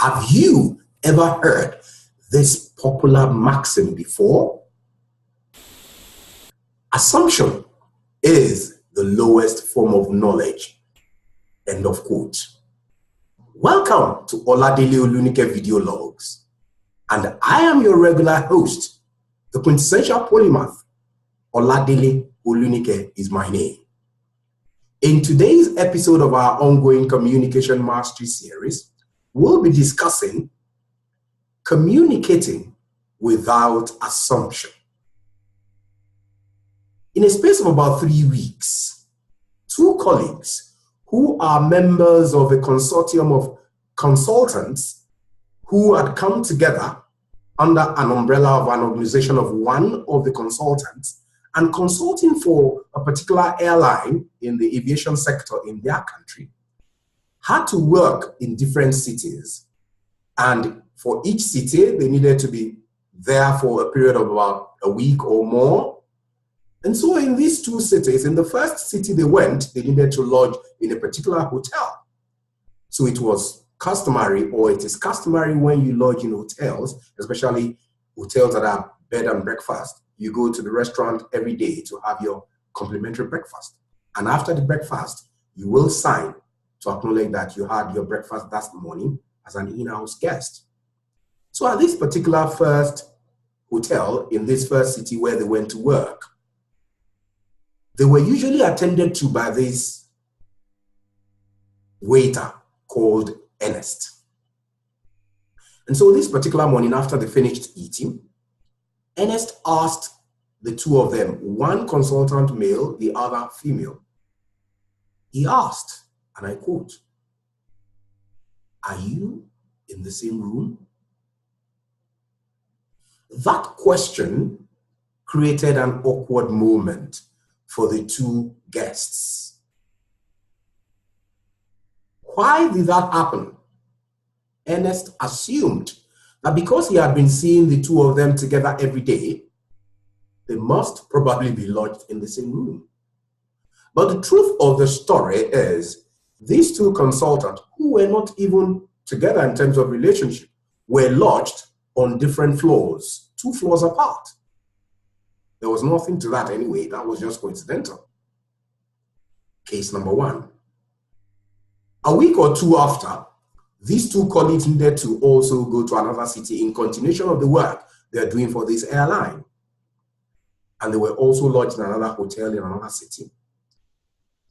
Have you ever heard this popular maxim before? Assumption is the lowest form of knowledge. End of quote. Welcome to Oladele Olunike video logs. And I am your regular host, the quintessential polymath. Oladele Olunike is my name. In today's episode of our ongoing communication mastery series, we'll be discussing communicating without assumption. In a space of about 3 weeks, two colleagues who are members of a consortium of consultants who had come together under an umbrella of an organization of one of the consultants and consulting for a particular airline in the aviation sector in their country, had to work in different cities. And for each city, they needed to be there for a period of about a week or more. And so in these two cities, in the first city they went, they needed to lodge in a particular hotel. So it was customary, or it is customary when you lodge in hotels, especially hotels that are bed and breakfast, you go to the restaurant every day to have your complimentary breakfast. And after the breakfast, you will sign to acknowledge that you had your breakfast that morning as an in-house guest. So at this particular first hotel in this first city where they went to work, they were usually attended to by this waiter called Ernest. And so this particular morning, after they finished eating, Ernest asked the two of them, one consultant male, the other female. He asked, and I quote, "Are you in the same room?" That question created an awkward moment for the two guests. Why did that happen? Ernest assumed that because he had been seeing the two of them together every day, they must probably be lodged in the same room. But the truth of the story is, these two consultants, who were not even together in terms of relationship, were lodged on different floors, 2 floors apart. There was nothing to that anyway. That was just coincidental. Case number 1. A week or two after, these two colleagues needed to also go to another city in continuation of the work they're doing for this airline. And they were also lodged in another hotel in another city.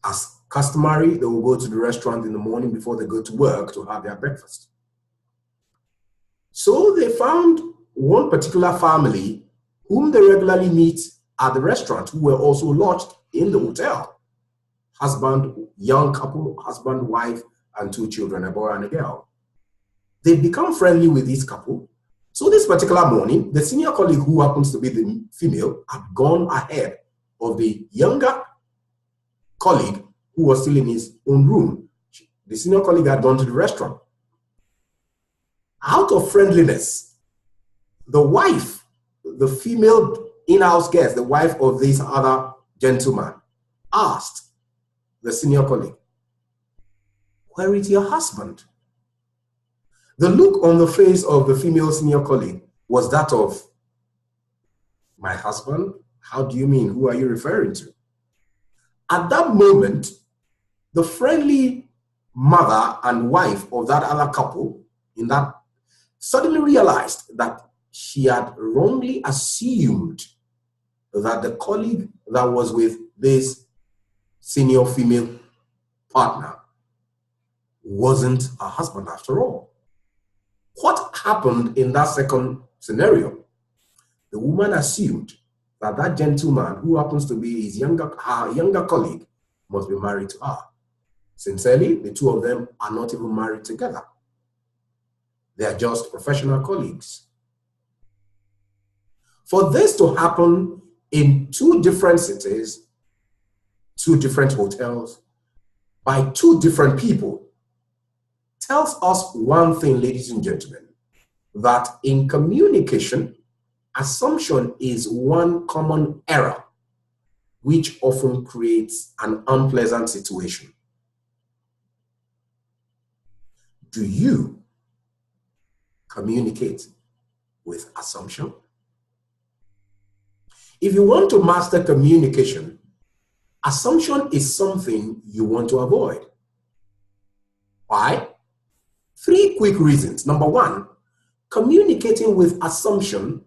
As customary, they will go to the restaurant in the morning before they go to work to have their breakfast. So they found one particular family whom they regularly meet at the restaurant, who were also lodged in the hotel. Husband, young couple, husband, wife, and 2 children, a boy and a girl. They become friendly with this couple. So this particular morning, the senior colleague, who happens to be the female, had gone ahead of the younger colleague who was still in his own room. The senior colleague had gone to the restaurant. Out of friendliness, the wife, the female in-house guest, the wife of this other gentleman, asked the senior colleague, "Where is your husband?" The look on the face of the female senior colleague was that of, "My husband? How do you mean? Who are you referring to?" At that moment, the friendly mother and wife of that other couple in that suddenly realized that she had wrongly assumed that the colleague that was with this senior female partner wasn't her husband after all. What happened in that second scenario? The woman assumed that that gentleman, who happens to be her younger colleague, must be married to her. Sincerely, the two of them are not even married together. They are just professional colleagues. For this to happen in 2 different cities, 2 different hotels, by 2 different people, tells us one thing, ladies and gentlemen, that in communication, assumption is one common error which often creates an unpleasant situation. Do you communicate with assumption. If you want to master communication, assumption is something you want to avoid. Why? 3 quick reasons. Number 1, communicating with assumption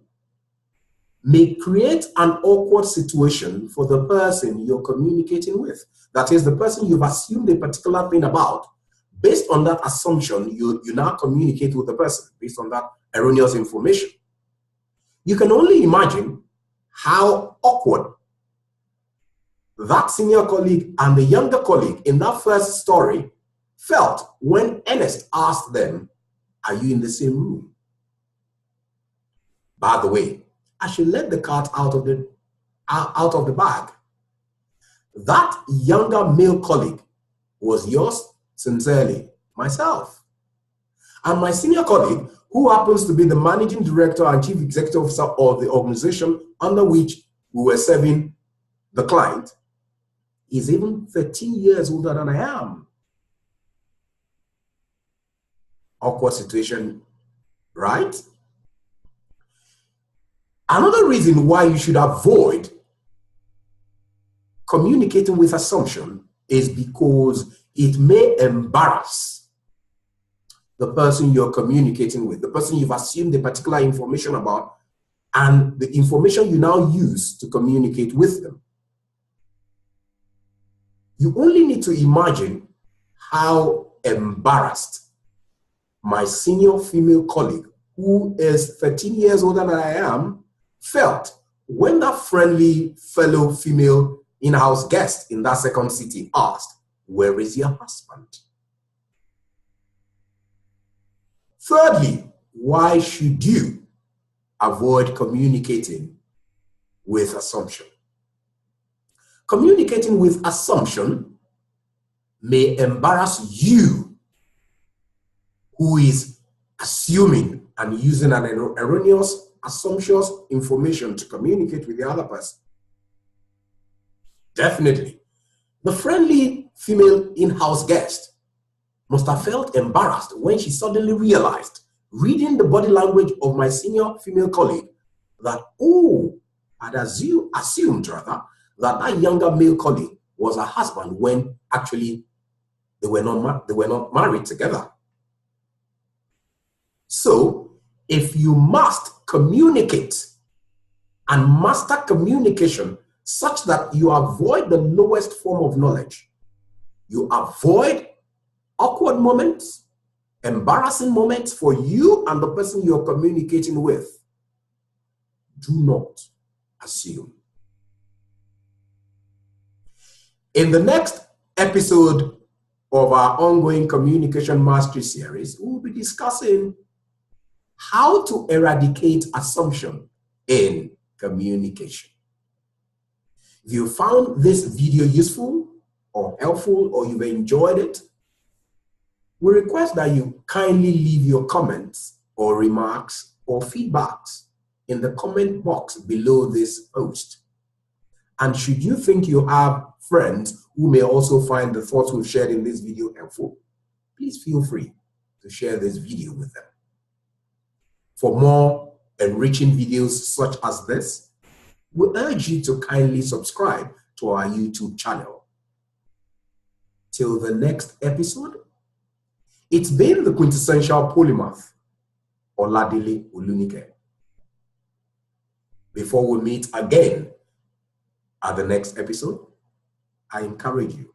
may create an awkward situation for the person you're communicating with. That is, the person you've assumed a particular thing about. Based on that assumption, you now communicate with the person based on that erroneous information. You can only imagine how awkward that senior colleague and the younger colleague in that first story felt when Ernest asked them, "Are you in the same room?" By the way, I should let the cat out of the bag. That younger male colleague was yours sincerely, myself. And my senior colleague, who happens to be the managing director and chief executive officer of the organization under which we were serving the client, is even 13 years older than I am. Awkward situation, right? Another reason why you should avoid communicating with assumption is because it may embarrass the person you're communicating with, the person you've assumed a particular information about, and the information you now use to communicate with them. You only need to imagine how embarrassed my senior female colleague, who is 13 years older than I am, felt when that friendly fellow female in-house guest in that second city asked, "Where is your husband?" Thirdly, why should you avoid communicating with assumption? Communicating with assumption may embarrass you, who is assuming and using an erroneous, assumptuous information to communicate with the other person. Definitely. The friendly female in-house guest must have felt embarrassed when she suddenly realized, reading the body language of my senior female colleague, that, oh, I'd assumed rather, that younger male colleague was her husband when actually they were not married together. So, if you must communicate and master communication such that you avoid the lowest form of knowledge, you avoid awkward moments, embarrassing moments for you and the person you're communicating with, do not assume. In the next episode of our ongoing communication mastery series, we'll be discussing how to eradicate assumption in communication. If you found this video useful or helpful, or you've enjoyed it, we request that you kindly leave your comments or remarks or feedbacks in the comment box below this post. And should you think you have friends who may also find the thoughts we've shared in this video helpful, please feel free to share this video with them. For more enriching videos such as this, we urge you to kindly subscribe to our YouTube channel. Till the next episode, it's been the quintessential polymath, Oladele Olunike. Before we meet again at the next episode, I encourage you,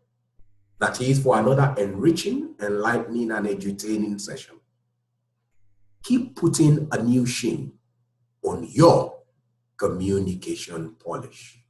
that is for another enriching, enlightening, and edutaining session. Keep putting a new sheen on your communication polish.